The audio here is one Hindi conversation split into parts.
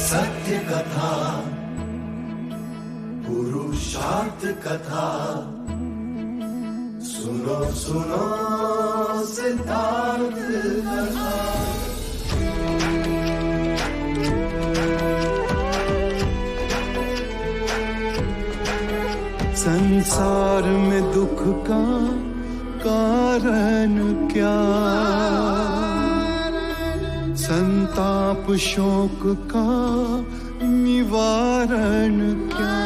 सत्य कथा, पुरुषार्थ कथा, सुनो सुनो सिद्धार्थ कथा। संसार में दुख का कारण क्या, संताप शोक का निवारण क्या।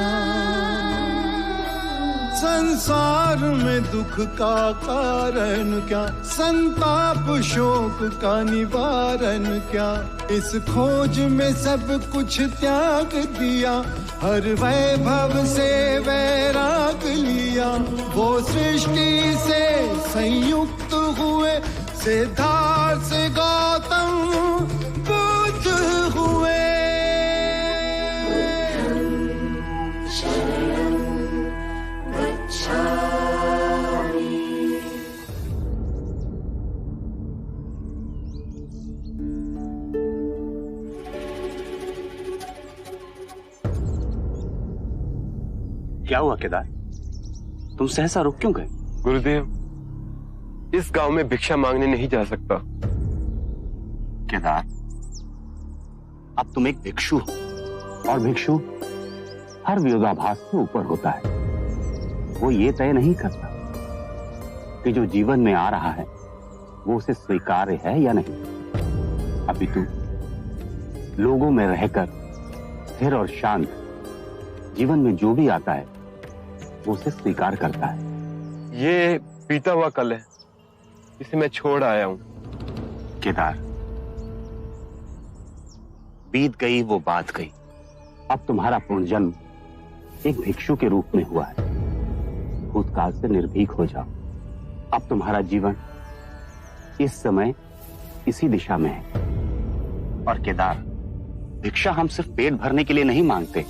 संसार में दुख का कारण क्या, संताप शोक का निवारण क्या। इस खोज में सब कुछ त्याग दिया, हर वैभव से वैराग लिया। वो सृष्टि से संयुक्त हुए, सिद्धार्थ से गौतम बुद्ध हुए। क्या हुआ केदार, तुम सहसा रुक क्यों गए? गुरुदेव, इस गांव में भिक्षा मांगने नहीं जा सकता। केदार, अब तुम एक भिक्षु हो, और भिक्षु हर विरोधाभास से ऊपर होता है। वो ये तय नहीं करता कि जो जीवन में आ रहा है वो उसे स्वीकार्य है या नहीं, अपितु लोगों में रहकर स्थिर और शांत जीवन में जो भी आता है वो उसे स्वीकार करता है। ये बीता हुआ कल है, इसे मैं छोड़ आया हूं। केदार, बीत गई वो बात गई। अब तुम्हारा पुनर्जन्म एक भिक्षु के रूप में हुआ है। भूतकाल से निर्भीक हो जाओ। अब तुम्हारा जीवन इस समय इसी दिशा में है। और केदार, भिक्षा हम सिर्फ पेट भरने के लिए नहीं मांगते,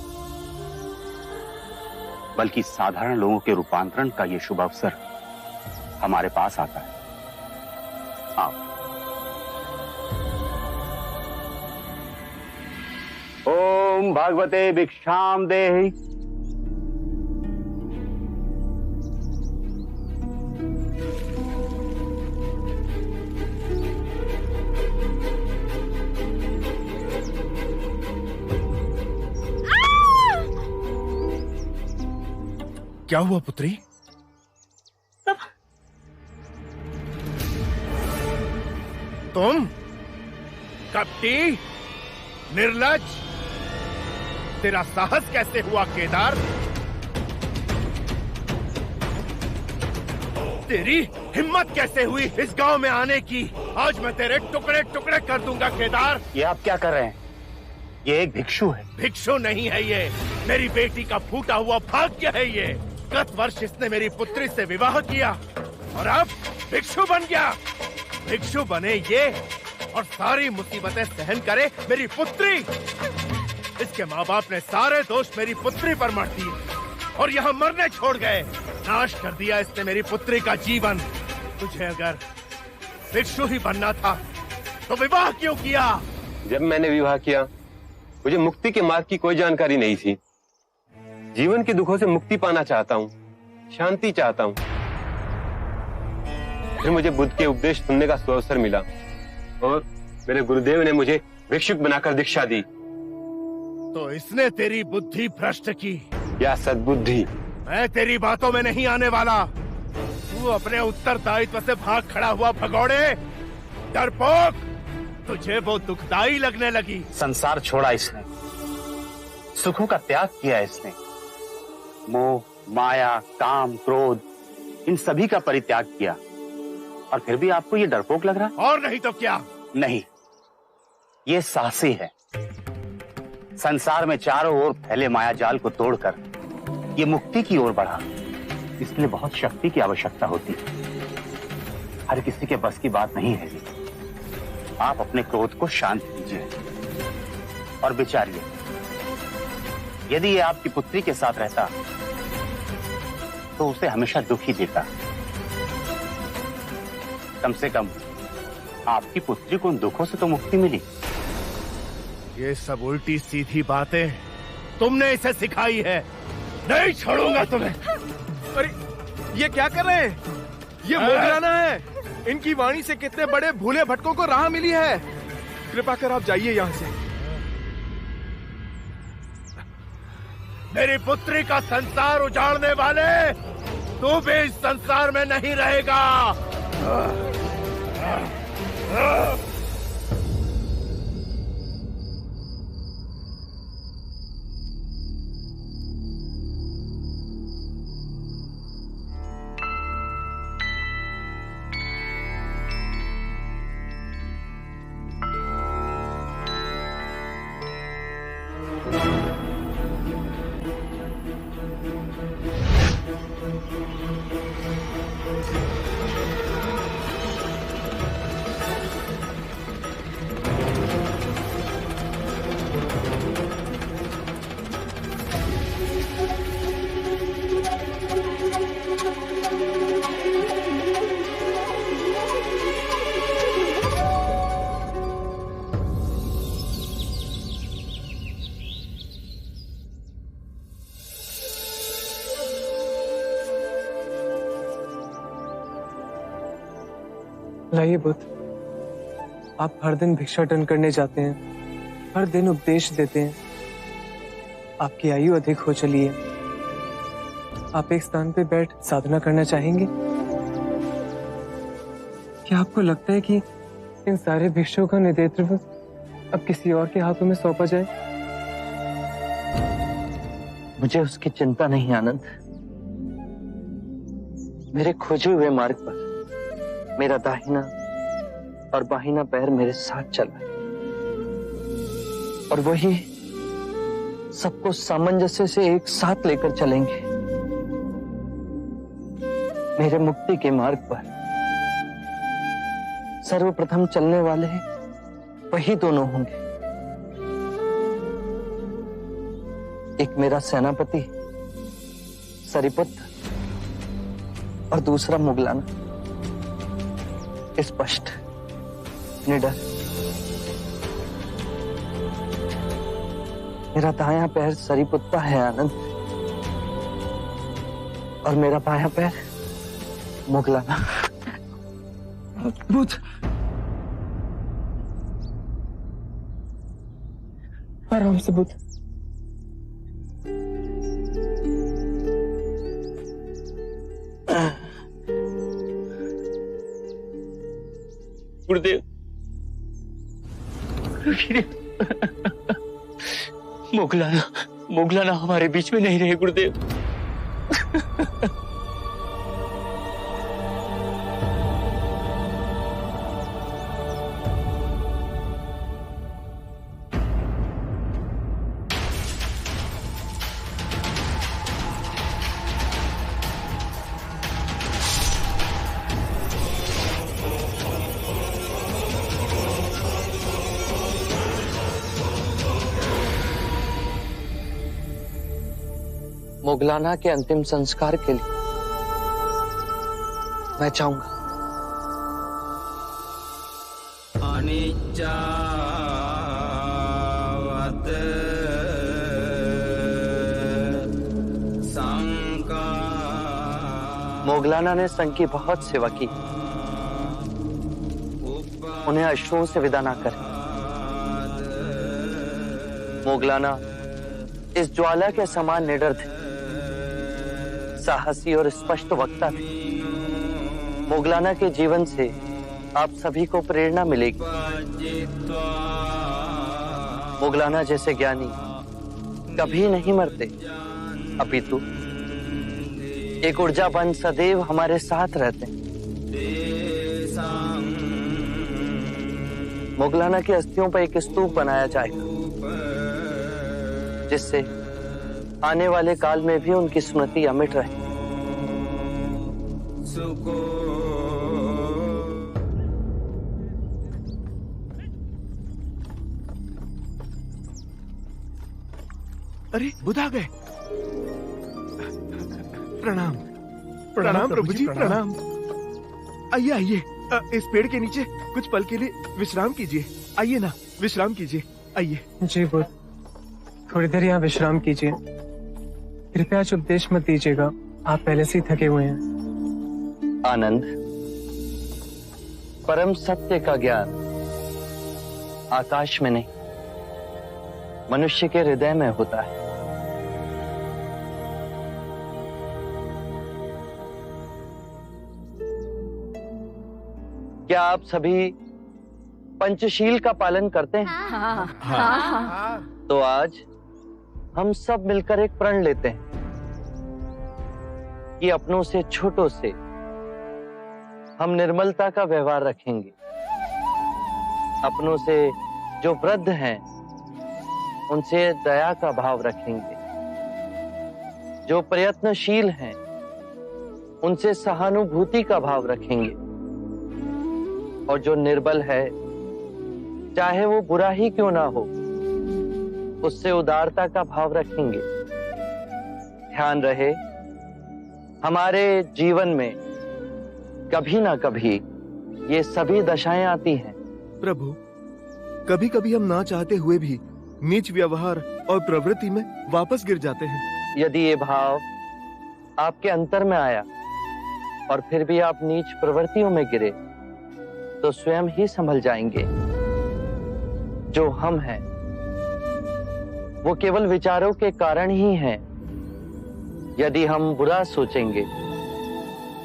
बल्कि साधारण लोगों के रूपांतरण का ये शुभ अवसर हमारे पास आता है। आओ। ओम भगवते भिक्षाम देहि। क्या हुआ पुत्री? तुम कपटी, निर्लज, तेरा साहस कैसे हुआ केदार? तेरी हिम्मत कैसे हुई इस गांव में आने की? आज मैं तेरे टुकड़े टुकड़े कर दूंगा केदार। ये आप क्या कर रहे हैं? ये एक भिक्षु है। भिक्षु नहीं है ये, मेरी बेटी का फूटा हुआ भाग्य है ये। गत वर्ष इसने मेरी पुत्री से विवाह किया और अब भिक्षु बन गया। भिक्षु बने ये और सारी मुसीबतें सहन करे मेरी पुत्री। इसके माँ बाप ने सारे दोष मेरी पुत्री पर मढ़ दिए और यहाँ मरने छोड़ गए। नाश कर दिया इसने मेरी पुत्री का जीवन। तुझे अगर भिक्षु ही बनना था तो विवाह क्यों किया? जब मैंने विवाह किया मुझे मुक्ति के मार्ग की कोई जानकारी नहीं थी। जीवन के दुखों से मुक्ति पाना चाहता हूँ, शांति चाहता हूँ। फिर मुझे बुद्ध के उपदेश सुनने का सुअवसर मिला और मेरे गुरुदेव ने मुझे भिक्षुक बनाकर दीक्षा दी। तो इसने तेरी बुद्धि भ्रष्ट की या सद्बुद्धि? मैं तेरी बातों में नहीं आने वाला। तू अपने उत्तरदायित्व से भाग खड़ा हुआ भगोड़े, डरपोक। तुझे वो दुखदाई लगने लगी। संसार छोड़ा इसने, सुखों का त्याग किया इसने। मोह, माया, काम, क्रोध, इन सभी का परित्याग किया और फिर भी आपको ये डरपोक लग रहा? और नहीं तो क्या? नहीं, ये साहसी है। संसार में चारों ओर फैले माया जाल को तोड़कर ये मुक्ति की ओर बढ़ा। इसके लिए बहुत शक्ति की आवश्यकता होती है। हर किसी के बस की बात नहीं है ये। आप अपने क्रोध को शांत कीजिए और विचारिए, यदि ये आपकी पुत्री के साथ रहता तो उसे हमेशा दुख ही देता। कम से कम आपकी पुत्री को उन दुखों से तो मुक्ति मिली। ये सब उल्टी सीधी बातें तुमने इसे सिखाई है। नहीं छोड़ूंगा तुम्हें। अरे ये क्या कर रहे हैं? ये मोगलाना है। इनकी वाणी से कितने बड़े भूले भटकों को राह मिली है। कृपा कर आप जाइए यहाँ से। मेरी पुत्री का संसार उजाड़ने वाले, तू भी इस संसार में नहीं रहेगा। लाइए बुद्ध, आप हर दिन भिक्षाटन करने जाते हैं, हर दिन उपदेश देते हैं। आपकी आयु अधिक हो चली है। आप एक स्थान पे बैठ साधना करना चाहेंगे? क्या आपको लगता है कि इन सारे भिक्षुओं का नेतृत्व अब किसी और के हाथों में सौंपा जाए? मुझे उसकी चिंता नहीं आनंद। मेरे खोजे हुए मार्ग पर मेरा दाहिना और बाहिना पैर मेरे साथ चला है, और वही सबको सामंजस्य से एक साथ लेकर चलेंगे। मेरे मुक्ति के मार्ग पर सर्वप्रथम चलने वाले वही दोनों होंगे। एक मेरा सेनापति सरिपुत्र और दूसरा मुगलाना। स्पष्ट, निडर। मेरा दायां पैर सरिपुत्ता है आनंद, और मेरा बायां पैर मुगलाना। बुद्ध, आराम से बुद्ध। गुरुदेव, मुगलाना हमारे बीच में नहीं रहे गुरुदेव। मुगलाना के अंतिम संस्कार के लिए मैं चाहूंगा। मुगलाना ने संघ की बहुत सेवा की, उन्हें अश्रुओं से विदा ना करें। मुगलाना इस ज्वाला के समान निडर थे, साहसी और स्पष्ट वक्ता थे। मुगलाना के जीवन से आप सभी को प्रेरणा मिलेगी। मुगलाना जैसे ज्ञानी कभी नहीं मरते, अपितु एक ऊर्जावान सदैव हमारे साथ रहते हैं। मुगलाना की अस्थियों पर एक स्तूप बनाया जाएगा, जिससे आने वाले काल में भी उनकी स्मृति अमिट रहे। अरे बुद्ध आ गए। प्रणाम प्रणाम प्रभु जी, प्रणाम। आइए आइए, इस पेड़ के नीचे कुछ पल के लिए विश्राम कीजिए। आइए ना, विश्राम कीजिए। आइए। जी बुद्ध, थोड़ी देर यहाँ विश्राम कीजिए। कृपया आज उपदेश मत दीजिएगा, आप पहले से ही थके हुए हैं। आनंद, परम सत्य का ज्ञान आकाश में नहीं, मनुष्य के हृदय में होता है। क्या आप सभी पंचशील का पालन करते हैं? हाँ। तो आज हम सब मिलकर एक प्रण लेते हैं कि अपनों से छोटों से हम निर्मलता का व्यवहार रखेंगे। अपनों से जो वृद्ध हैं उनसे दया का भाव रखेंगे। जो प्रयत्नशील हैं उनसे सहानुभूति का भाव रखेंगे। और जो निर्बल है, चाहे वो बुरा ही क्यों ना हो, उससे उदारता का भाव रखेंगे। ध्यान रहे, हमारे जीवन में कभी ना कभी ये सभी दशाएं आती हैं। प्रभु, कभी कभी हम ना चाहते हुए भी नीच व्यवहार और प्रवृत्ति में वापस गिर जाते हैं। यदि ये भाव आपके अंतर में आया और फिर भी आप नीच प्रवृत्तियों में गिरे, तो स्वयं ही संभल जाएंगे। जो हम हैं वो केवल विचारों के कारण ही हैं। यदि हम बुरा सोचेंगे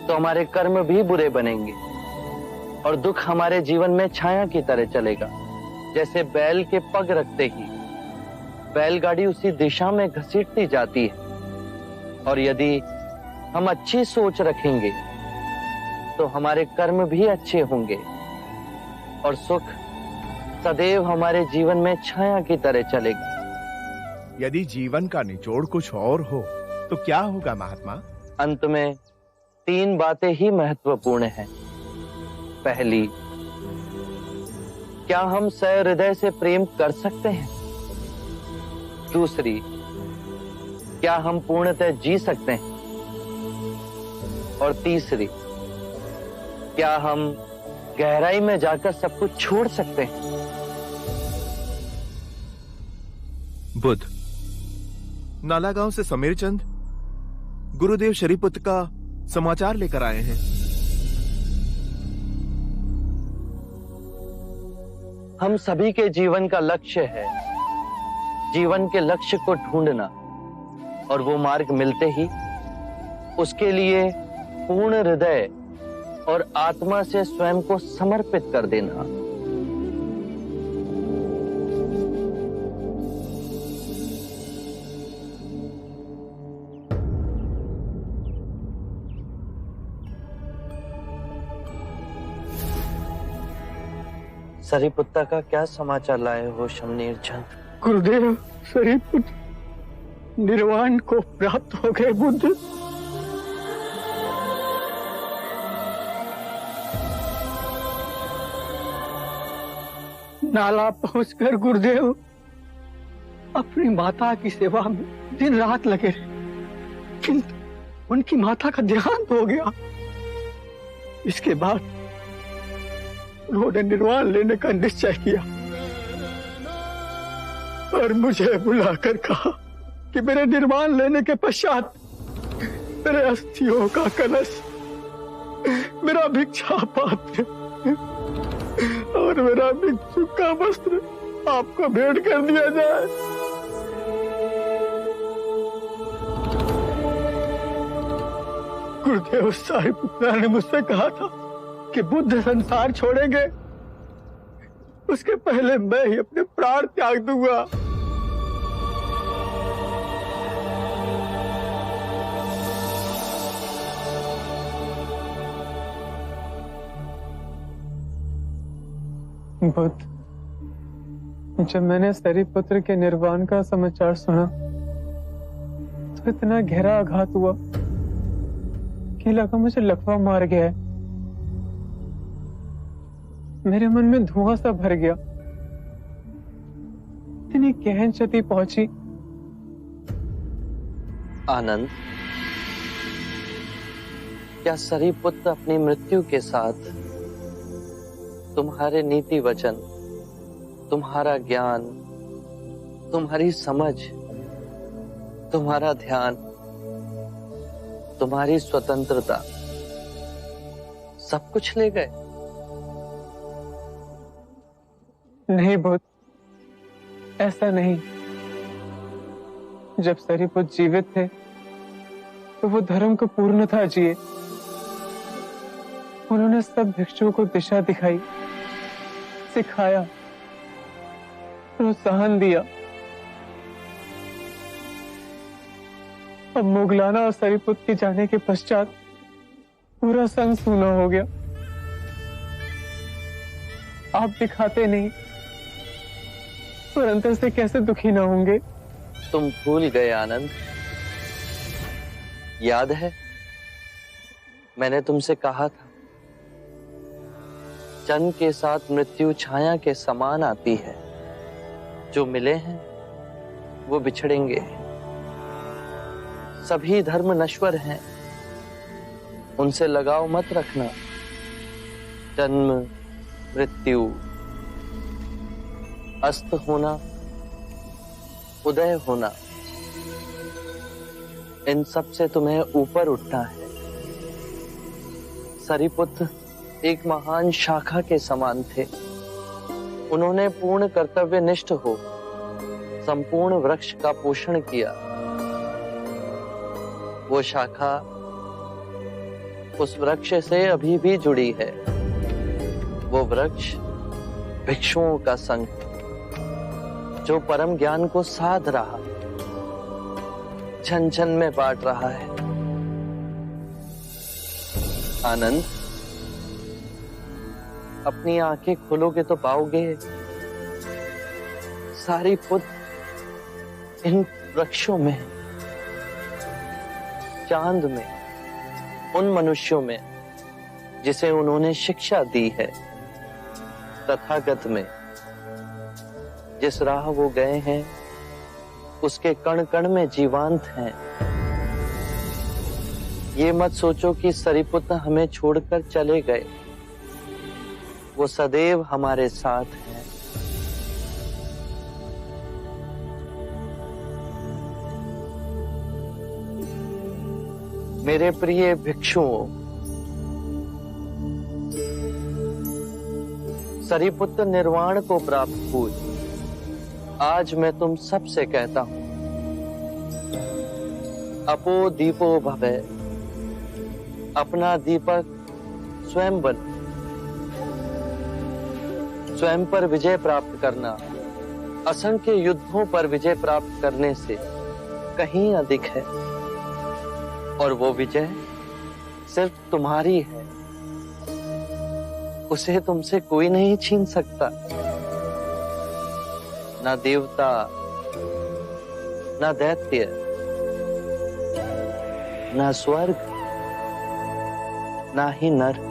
तो हमारे कर्म भी बुरे बनेंगे और दुख हमारे जीवन में छाया की तरह चलेगा। जैसे बैल के पग रखते ही बैलगाड़ी उसी दिशा में घसीटती जाती है। और यदि हम अच्छी सोच रखेंगे तो हमारे कर्म भी अच्छे होंगे और सुख सदैव हमारे जीवन में छाया की तरह चलेगा। यदि जीवन का निचोड़ कुछ और हो तो क्या होगा महात्मा? अंत में 3 बातें ही महत्वपूर्ण हैं। पहली, क्या हम सहृदय से प्रेम कर सकते हैं? दूसरी, क्या हम पूर्णतः जी सकते हैं? और तीसरी, क्या हम गहराई में जाकर सब कुछ छोड़ सकते हैं? बुद्ध, नाला गांव से समीर चंद गुरुदेव शरीपुत्र का समाचार लेकर आए हैं। हम सभी के जीवन का लक्ष्य है जीवन के लक्ष्य को ढूंढना, और वो मार्ग मिलते ही उसके लिए पूर्ण हृदय और आत्मा से स्वयं को समर्पित कर देना। सरीपुत्ता का क्या समाचार लाए हो शमनीर चंद? गुरुदेव, सरीपुत्र निर्वाण को प्राप्त हो गए। बुद्ध, नाला पहुंचकर गुरुदेव अपनी माता की सेवा में दिन रात लगे रहे, किंतु उनकी माता का देहांत हो गया। इसके बाद उन्होंने निर्वाण लेने का निश्चय किया और मुझे बुलाकर कहा कि मेरे निर्वाण लेने के पश्चात मेरे अस्थियों का कलश, मेरा भिक्षा पात्र और मेरा भिक्षु का वस्त्र आपको भेंट कर दिया जाए। गुरुदेव सारीपुत्रा ने मुझसे कहा था कि बुद्ध संसार छोड़ेंगे उसके पहले मैं ही अपने प्राण त्याग दूंगा। बुद्ध, जब मैंने सरीपुत्र के निर्वाण का समाचार सुना तो इतना गहरा आघात हुआ कि लगा मुझे लकवा मार गया है। मेरे मन में धुआं सा भर गया। इतनी गहन क्षति पहुंची। आनंद, क्या सरीपुत्र अपनी मृत्यु के साथ तुम्हारे नीति वचन, तुम्हारा ज्ञान तुम्हारी समझ, तुम्हारा ध्यान, तुम्हारी स्वतंत्रता सब कुछ ले गए। नहीं बुद्ध, ऐसा नहीं। जब सरिपुत्र जीवित थे तो वो धर्म को पूर्णतः जिए। उन्होंने सब भिक्षुओं को दिशा दिखाई, सिखाया, प्रोत्साहन दिया। अब मोगलाना और सरिपुत्र के जाने के पश्चात पूरा संग सूना हो गया। आप दिखाते नहीं, पर अंतर से कैसे दुखी ना होंगे? तुम भूल गए आनंद। याद है मैंने तुमसे कहा था, जन्म के साथ मृत्यु छाया के समान आती है। जो मिले हैं वो बिछड़ेंगे। सभी धर्म नश्वर हैं, उनसे लगाव मत रखना। जन्म, मृत्यु, अस्त होना, उदय होना, इन सब से तुम्हें ऊपर उठना है। सरिपुत्र एक महान शाखा के समान थे। उन्होंने पूर्ण कर्तव्यनिष्ठ हो संपूर्ण वृक्ष का पोषण किया। वो शाखा उस वृक्ष से अभी भी जुड़ी है। वो वृक्ष भिक्षुओं का संघ, जो परम ज्ञान को साध रहा, छन छन में बांट रहा है। आनंद, अपनी आंखें खोलोगे तो पाओगे सरिपुत्र इन वृक्षों में, चांद में, उन मनुष्यों में जिसे उन्होंने शिक्षा दी है, तथागत में जिस राह वो गए हैं उसके कण कण में जीवांत हैं। ये मत सोचो कि सरिपुत्र हमें छोड़कर चले गए। वो सदैव हमारे साथ हैं। मेरे प्रिय भिक्षुओं, सरिपुत्र निर्वाण को प्राप्त हुए। आज मैं तुम सब से कहता हूं, अपो दीपो भवे। अपना दीपक स्वयं बन। स्वयं पर विजय प्राप्त करना असंख्य युद्धों पर विजय प्राप्त करने से कहीं अधिक है। और वो विजय सिर्फ तुम्हारी है। उसे तुमसे कोई नहीं छीन सकता। ना देवता, ना दैत्य, ना स्वर्ग, ना ही नरक।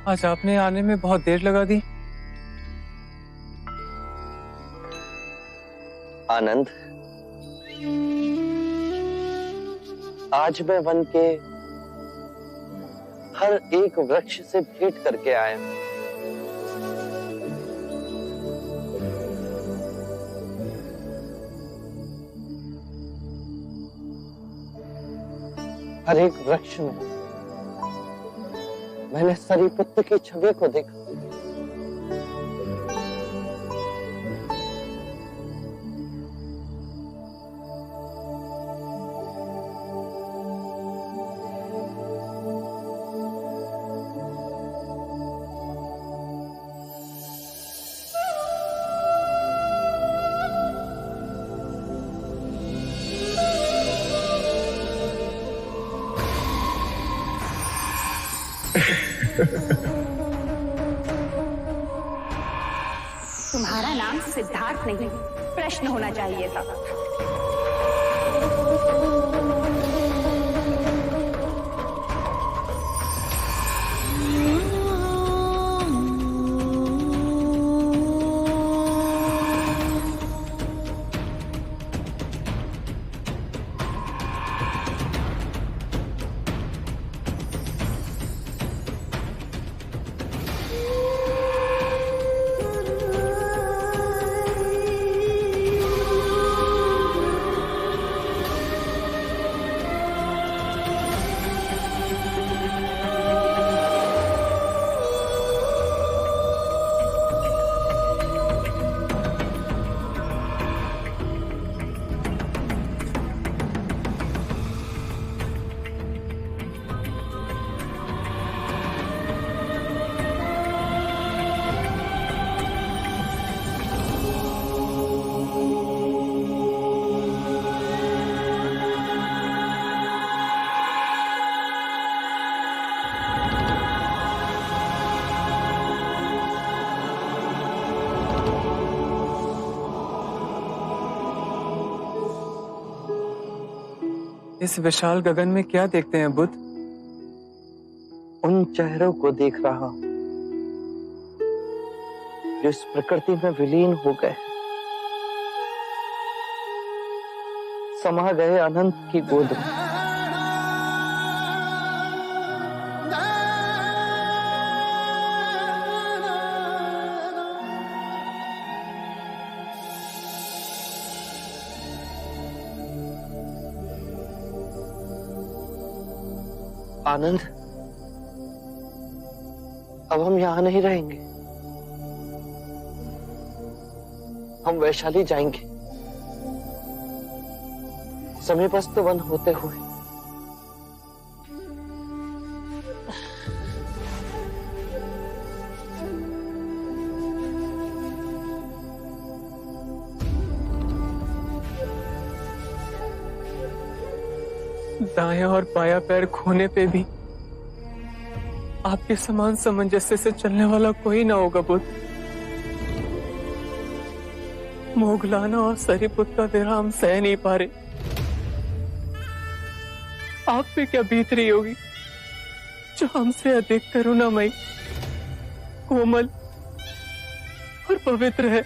आज आपने आने में बहुत देर लगा दी। आनंद, आज मैं वन के हर एक वृक्ष से भेंट करके आया हूं। हर एक वृक्ष में मैंने सरिपुत्र की छवि को देखा। तुम्हारा नाम सिद्धार्थ नहीं, प्रश्न होना चाहिए था। इस विशाल गगन में क्या देखते हैं बुद्ध? उन चेहरों को देख रहा हूं जो इस प्रकृति में विलीन हो गए, समा गए अनंत की गोद में। आनंद, अब हम यहां नहीं रहेंगे, हम वैशाली जाएंगे, समीपस्थ वन होते हुए। दायां और बायां पैर खोने पे भी आपके समान सामंजस्य से चलने वाला कोई ना होगा बुद्ध। मोगलाना और सरीपुत का विराम सह नहीं पा रहे। आप पे क्या बीत रही होगी जो हमसे अधिक करुणामयी, कोमल और पवित्र है।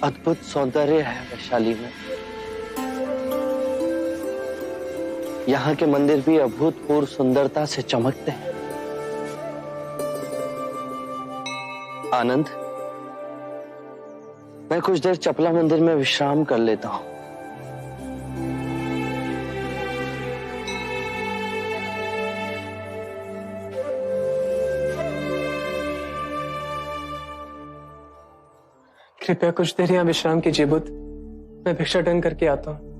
अद्भुत सौंदर्य है वैशाली में। यहाँ के मंदिर भी अभूतपूर्व सुंदरता से चमकते हैं। आनंद, मैं कुछ देर चपला मंदिर में विश्राम कर लेता हूं। कृपया कुछ देर यहाँ विश्राम कीजिए बुद्ध, मैं भिक्षाटन करके आता हूँ।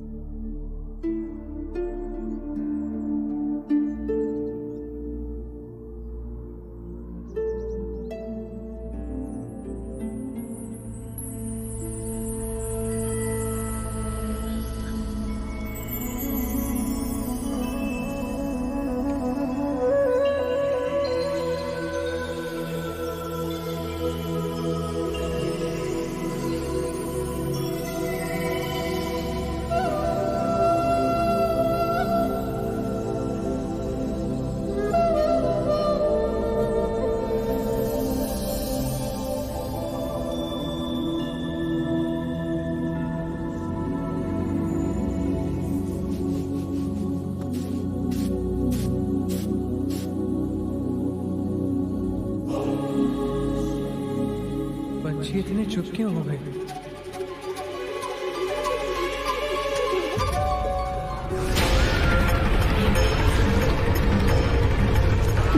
पंछी इतने चुप क्यों हो गए?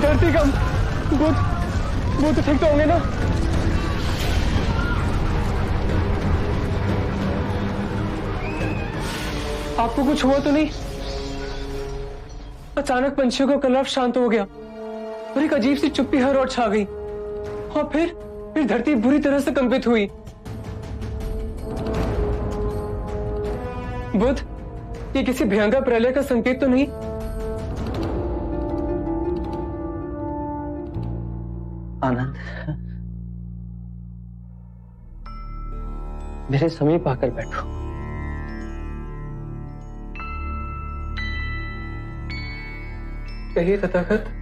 धरती कम, बुद्ध ठीक तो होंगे ना? आपको कुछ हुआ तो नहीं? अचानक पंछियों का कलरव शांत हो गया और एक अजीब सी चुप्पी हर ओर छा गई, और फिर धरती बुरी तरह से कंपित हुई। बुद्ध, ये किसी भयंकर प्रलय का संकेत तो नहीं? आनंद, मेरे समीप आकर बैठो। कहिए तथागत।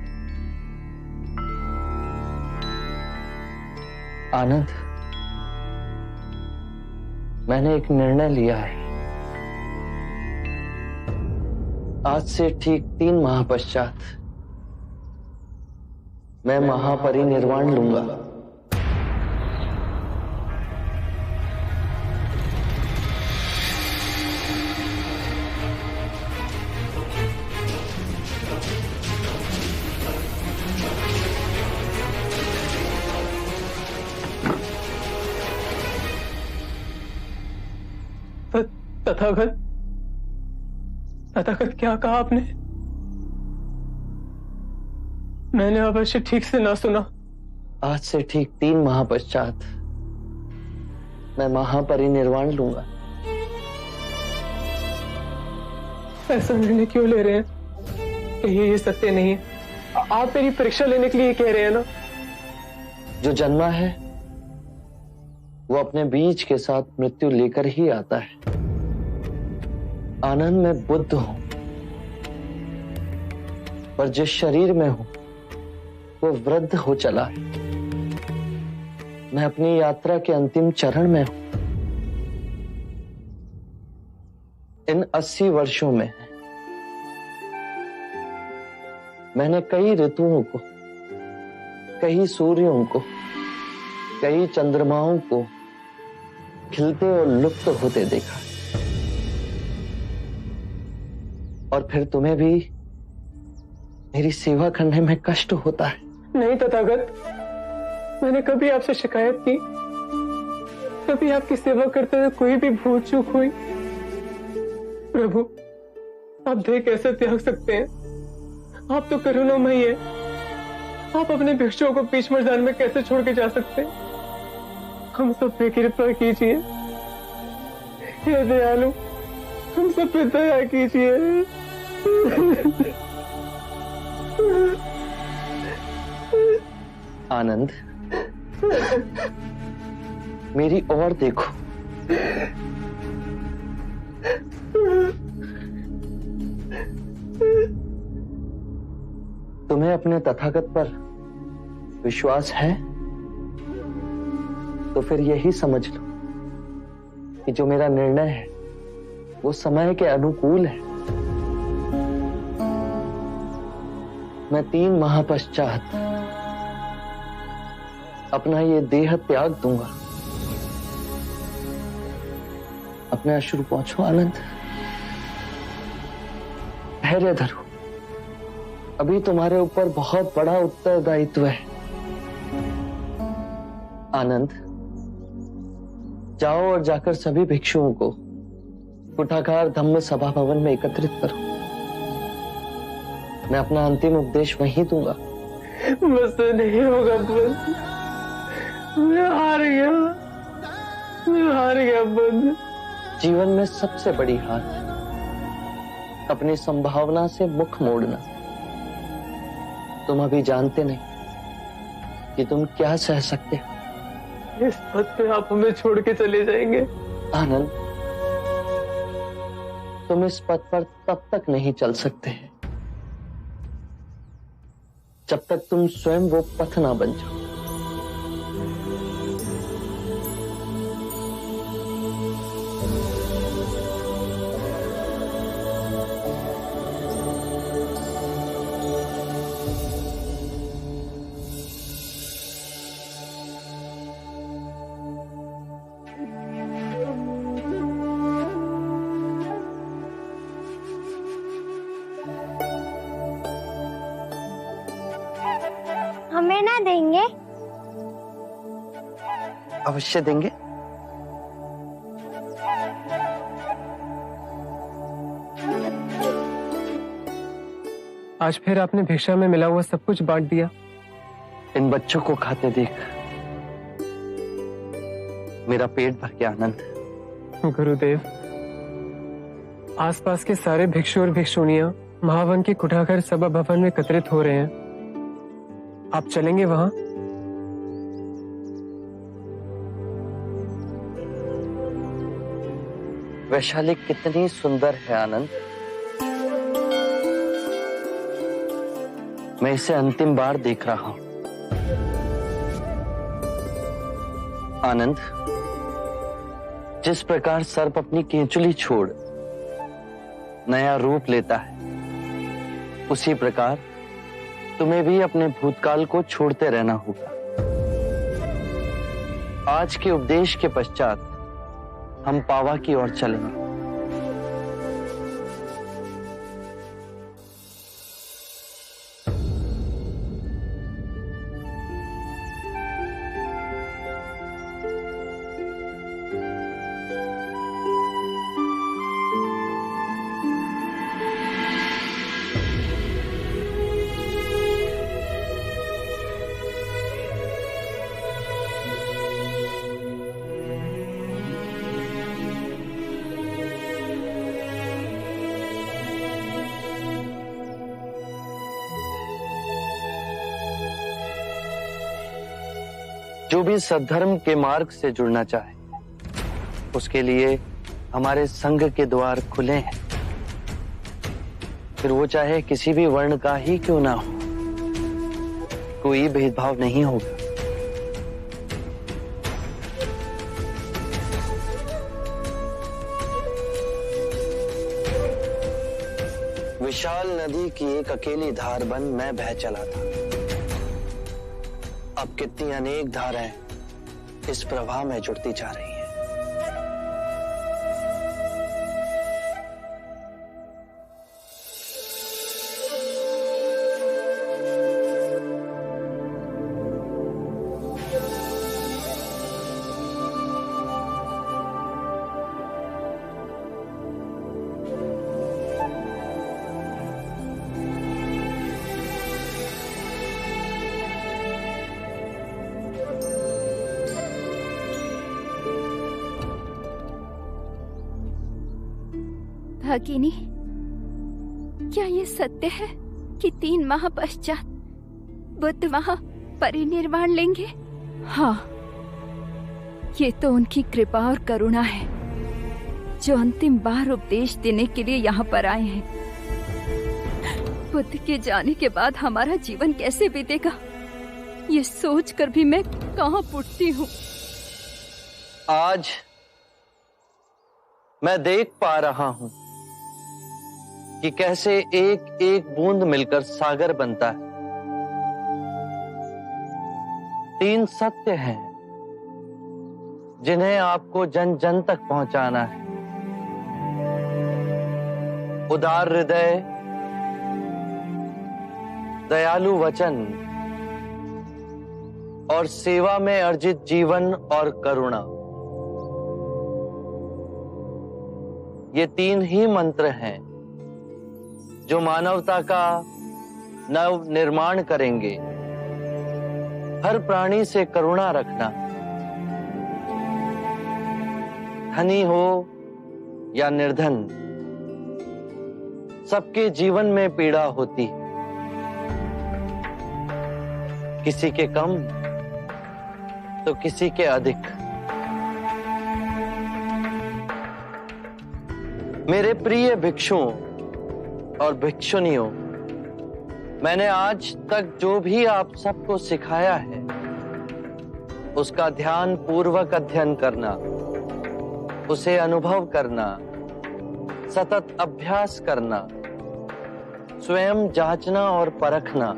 आनंद, मैंने एक निर्णय लिया है। आज से ठीक 3 माह पश्चात मैं महापरिनिर्वाण लूंगा। तथागत क्या कहा आपने? मैंने अवश्य ठीक से ना सुना। आज से ठीक 3 माह पश्चात मैं महापरिनिर्वाण लूंगा। ऐसा निर्णय क्यों ले रहे हैं? कहीं ये सत्य नहीं है? आप मेरी परीक्षा लेने के लिए कह रहे हैं ना? जो जन्मा है वो अपने बीज के साथ मृत्यु लेकर ही आता है। आनंद में बुद्ध हूं, पर जिस शरीर में हूं वो वृद्ध हो चला है। मैं अपनी यात्रा के अंतिम चरण में हूं। इन 80 वर्षों में मैंने कई ऋतुओं को, कई सूर्यों को, कई चंद्रमाओं को खिलते और लुप्त होते देखा। और फिर तुम्हें भी मेरी सेवा करने में कष्ट होता है। नहीं तथागत, मैंने कभी आपसे शिकायत की? कभी आपकी सेवा करते हुए कोई भी भूल चूक हुई? प्रभु, आप देह कैसे त्याग सकते हैं? आप तो करुणामयी है। आप अपने भिक्षुओं को बीच मैदान में कैसे छोड़ के जा सकते हैं? हम सब पे कृपा कीजिए, हे दयालु, हम सब पे दया कीजिए। आनंद, मेरी ओर देखो। तुम्हें अपने तथागत पर विश्वास है तो फिर यही समझ लो कि जो मेरा निर्णय है वो समय के अनुकूल है। मैं 3 माह पश्चात अपना ये देह त्याग दूंगा। अपने अश्रु पहुंचो आनंद, धैर्य धरो। अभी तुम्हारे ऊपर बहुत बड़ा उत्तरदायित्व है। आनंद, जाओ और जाकर सभी भिक्षुओं को कुठागार धम्म सभा भवन में एकत्रित करो। मैं अपना अंतिम उपदेश वहीं दूंगा। मुझसे नहीं होगा बुद्ध, मैं हार गया, मैं हार गया बुद्ध। जीवन में सबसे बड़ी हार अपनी संभावना से मुख मोड़ना। तुम अभी जानते नहीं कि तुम क्या सह सकते हो। इस पद पे आप हमें छोड़ के चले जाएंगे? आनंद, तुम इस पद पर तब तक नहीं चल सकते जब तक तुम स्वयं वो पथ ना बन जाओ। हमें ना देंगे? अवश्य देंगे। आज फिर आपने भिक्षा में मिला हुआ सब कुछ बांट दिया। इन बच्चों को खाते देख मेरा पेट भर गया आनंद। गुरुदेव, आसपास के सारे भिक्षु और भिक्षुणियां महावन के कुठागर सभा भवन में एकत्रित हो रहे हैं। आप चलेंगे वहां? वैशाली कितनी सुंदर है आनंद। मैं इसे अंतिम बार देख रहा हूं। आनंद, जिस प्रकार सर्प अपनी केंचुली छोड़ नया रूप लेता है, उसी प्रकार तुम्हें भी अपने भूतकाल को छोड़ते रहना होगा। आज के उपदेश के पश्चात हम पावा की ओर चलेंगे। जो भी सद्धर्म के मार्ग से जुड़ना चाहे उसके लिए हमारे संघ के द्वार खुले हैं। फिर वो चाहे किसी भी वर्ण का ही क्यों ना हो, कोई भेदभाव नहीं होगा। विशाल नदी की एक अकेली धार बन मैं बह चला था। अब कितनी अनेक धाराएं इस प्रवाह में जुड़ती जा रही हैं। भागिनी, क्या ये सत्य है कि 3 माह पश्चात बुद्ध वहां परिनिर्वाण लेंगे? हाँ, ये तो उनकी कृपा और करुणा है जो अंतिम बार उपदेश देने के लिए यहाँ पर आए हैं। बुद्ध के जाने के बाद हमारा जीवन कैसे बीतेगा, ये सोचकर भी मैं कांप उठती हूँ। आज मैं देख पा रहा हूं कि कैसे एक एक बूंद मिलकर सागर बनता है। 3 सत्य हैं जिन्हें आपको जन जन तक पहुंचाना है। उदार हृदय, दयालु वचन और सेवा में अर्जित जीवन और करुणा, ये 3 ही मंत्र हैं जो मानवता का नव निर्माण करेंगे। हर प्राणी से करुणा रखना, धनी हो या निर्धन, सबके जीवन में पीड़ा होती है। किसी के कम तो किसी के अधिक। मेरे प्रिय भिक्षुओं और भिक्षुनियों, मैंने आज तक जो भी आप सबको सिखाया है उसका ध्यान पूर्वक अध्ययन करना, उसे अनुभव करना, सतत अभ्यास करना, स्वयं जांचना और परखना,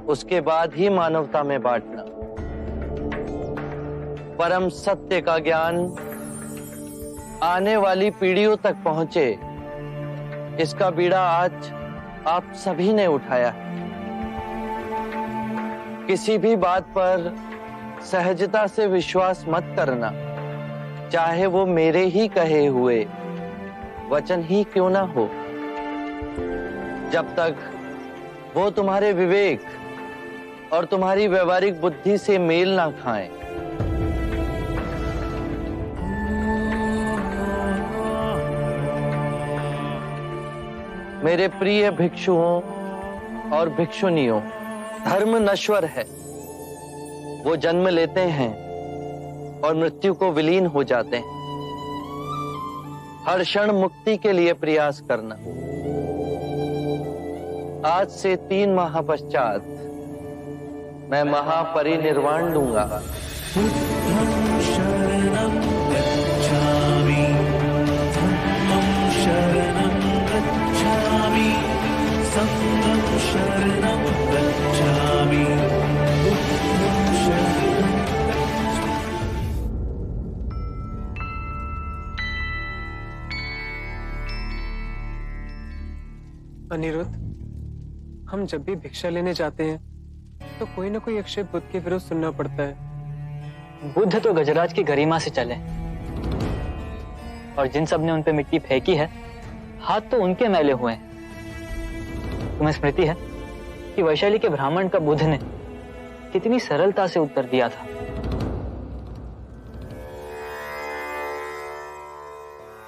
उसके बाद ही मानवता में बांटना। परम सत्य का ज्ञान आने वाली पीढ़ियों तक पहुंचे, इसका बीड़ा आज आप सभी ने उठाया है। किसी भी बात पर सहजता से विश्वास मत करना, चाहे वो मेरे ही कहे हुए वचन ही क्यों ना हो, जब तक वो तुम्हारे विवेक और तुम्हारी व्यवहारिक बुद्धि से मेल ना खाएं। मेरे प्रिय भिक्षुओं और भिक्षुनियों, धर्म नश्वर है, वो जन्म लेते हैं और मृत्यु को विलीन हो जाते हैं। हर क्षण मुक्ति के लिए प्रयास करना। आज से 3 माह पश्चात मैं महापरिनिर्वाण लूंगा। अनिरुद्ध, हम जब भी भिक्षा लेने जाते हैं तो कोई ना कोई अक्षय बुद्ध के विरुद्ध सुनना पड़ता है। बुद्ध तो गजराज की गरिमा से चले, और जिन सब ने उन पे मिट्टी फेंकी है, हाथ तो उनके मैले हुए हैं। तुम्हें स्मृति है कि वैशाली के ब्राह्मण का बुद्ध ने कितनी सरलता से उत्तर दिया था।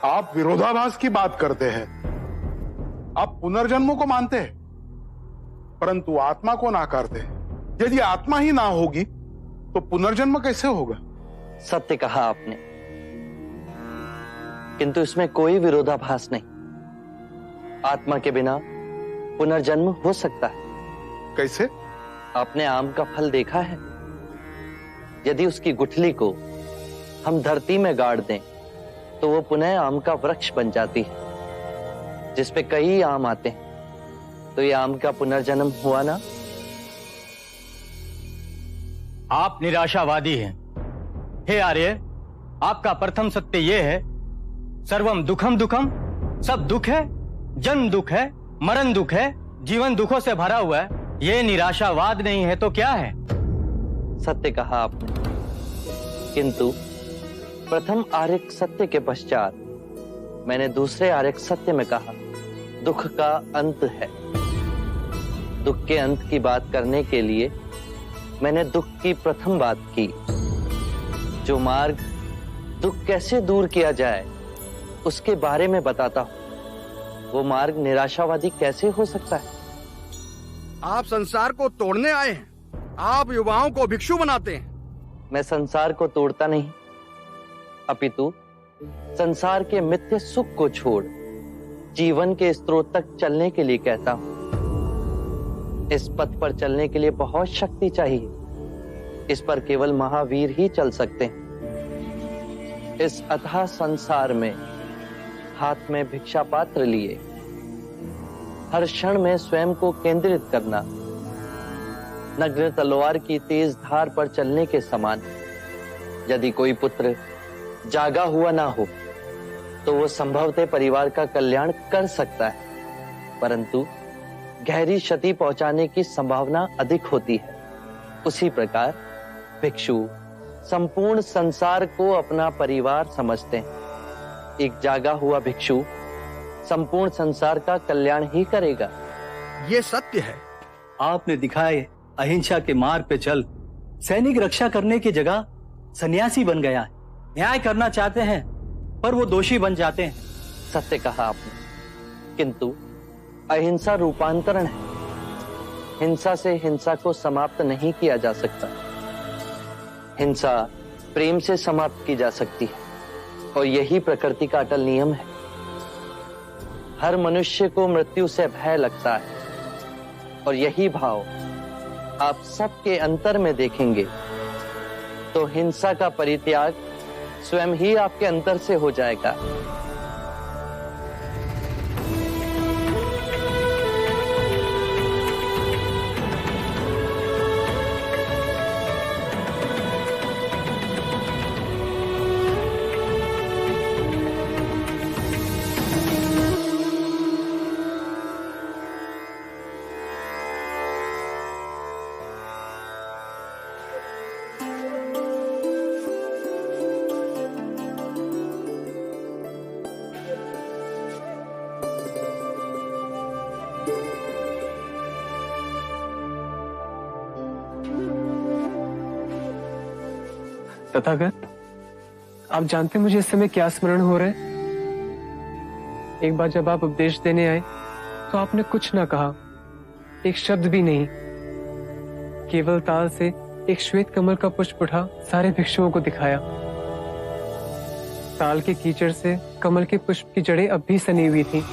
आप विरोधाभास की बात करते हैं। आप पुनर्जन्मों को मानते हैं परंतु आत्मा को नाकारते हैं। यदि आत्मा ही ना होगी तो पुनर्जन्म कैसे होगा? सत्य कहा आपने, किंतु इसमें कोई विरोधाभास नहीं। आत्मा के बिना पुनर्जन्म हो सकता है। कैसे? आपने आम का फल देखा है? यदि उसकी गुठली को हम धरती में गाड़ दें तो वो पुनः आम का वृक्ष बन जाती है, जिसपे कई आम आते हैं। तो ये आम का पुनर्जन्म हुआ ना? आप निराशावादी हैं। हे आर्य, आपका प्रथम सत्य यह है, सर्वम दुखम दुखम, सब दुख है, जन्म दुख है, मरण दुख है, जीवन दुखों से भरा हुआ है। ये निराशावाद नहीं है तो क्या है? सत्य कहा आपने, किंतु प्रथम आर्यक सत्य के पश्चात मैंने दूसरे आर्यक सत्य में कहा दुख का अंत है। दुख के अंत की बात करने के लिए मैंने दुख की प्रथम बात की। जो मार्ग दुख कैसे दूर किया जाए उसके बारे में बताता हूं। वो मार्ग निराशावादी कैसे हो सकता है? आप संसार को तोड़ने आए हैं, आप युवाओं को भिक्षु बनाते हैं। मैं संसार को तोड़ता नहीं, अपितु संसार के मिथ्य सुख को छोड़ जीवन के स्रोत तक चलने के लिए कहता हूं। इस पथ पर चलने के लिए बहुत शक्ति चाहिए। इस पर केवल महावीर ही चल सकते हैं। इस अथाह संसार में हाथ में भिक्षा पात्र लिए हर क्षण में स्वयं को केंद्रित करना नग्न तलवार की तेज धार पर चलने के समान। यदि कोई पुत्र जागा हुआ ना हो तो वो संभवतः परिवार का कल्याण कर सकता है, परंतु गहरी क्षति पहुंचाने की संभावना अधिक होती है। उसी प्रकार भिक्षु संपूर्ण संसार को अपना परिवार समझते हैं। एक जागा हुआ भिक्षु संपूर्ण संसार का कल्याण ही करेगा। ये सत्य है। आपने दिखाए अहिंसा के मार्ग पे चल सैनिक रक्षा करने की जगह सन्यासी बन गया है। न्याय करना चाहते हैं पर वो दोषी बन जाते हैं। सत्य कहा आपने, किंतु अहिंसा रूपांतरण है। हिंसा से हिंसा को समाप्त नहीं किया जा सकता। हिंसा प्रेम से समाप्त की जा सकती है और यही प्रकृति का अटल नियम है। हर मनुष्य को मृत्यु से भय लगता है और यही भाव आप सबके अंतर में देखेंगे तो हिंसा का परित्याग स्वयं ही आपके अंतर से हो जाएगा। तथागत, आप जानते मुझे इस समय क्या स्मरण हो रहा है? एक बार जब आप उपदेश देने आए तो आपने कुछ ना कहा, एक शब्द भी नहीं। केवल ताल से एक श्वेत कमल का पुष्प उठा सारे भिक्षुओं को दिखाया। ताल के कीचड़ से कमल के पुष्प की जड़ें अब भी सनी हुई थी।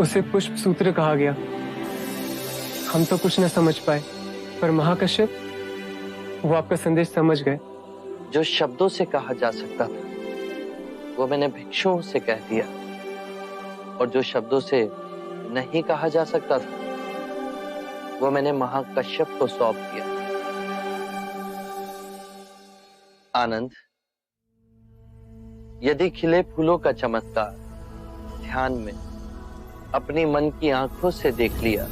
उसे पुष्प सूत्र कहा गया। हम तो कुछ न समझ पाए, पर महाकश्यप वो आपका संदेश समझ गए। जो शब्दों से कहा जा सकता था वो मैंने भिक्षुओं से कह दिया, और जो शब्दों से नहीं कहा जा सकता था वो मैंने महाकश्यप को सौंप दिया। आनंद, यदि खिले फूलों का चमत्कार ध्यान में अपनी मन की आंखों से देख लिया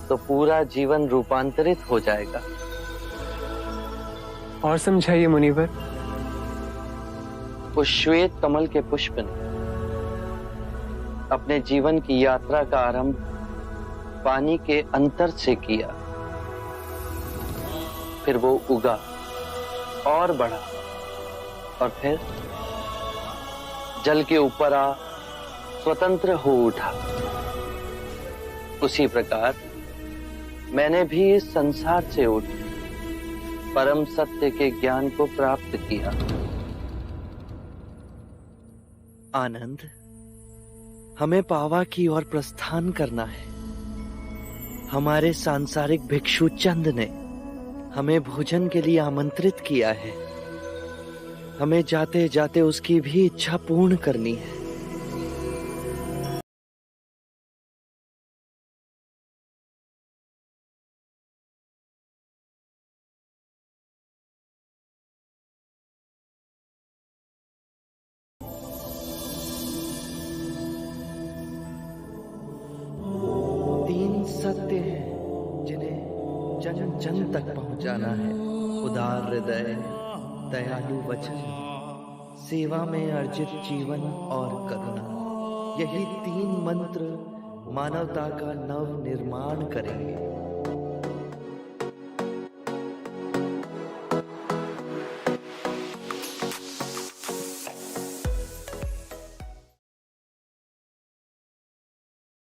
तो पूरा जीवन रूपांतरित हो जाएगा। और समझाइए मुनिवर। उस श्वेत कमल के पुष्प ने अपने जीवन की यात्रा का आरंभ पानी के अंतर से किया, फिर वो उगा और बढ़ा और फिर जल के ऊपर आ स्वतंत्र हो उठा। उसी प्रकार मैंने भी इस संसार से उठ परम सत्य के ज्ञान को प्राप्त किया। आनंद, हमें पावा की ओर प्रस्थान करना है। हमारे सांसारिक भिक्षु चंद ने हमें भोजन के लिए आमंत्रित किया है। हमें जाते जाते उसकी भी इच्छा पूर्ण करनी है। तीन सत्य हैं जिन्हें जन जन तक पहुंचाना है। उदार हृदय, दयालु वचन, सेवा में अर्जित जीवन और करुणा। यही तीन मंत्र मानवता का नव निर्माण करेंगे।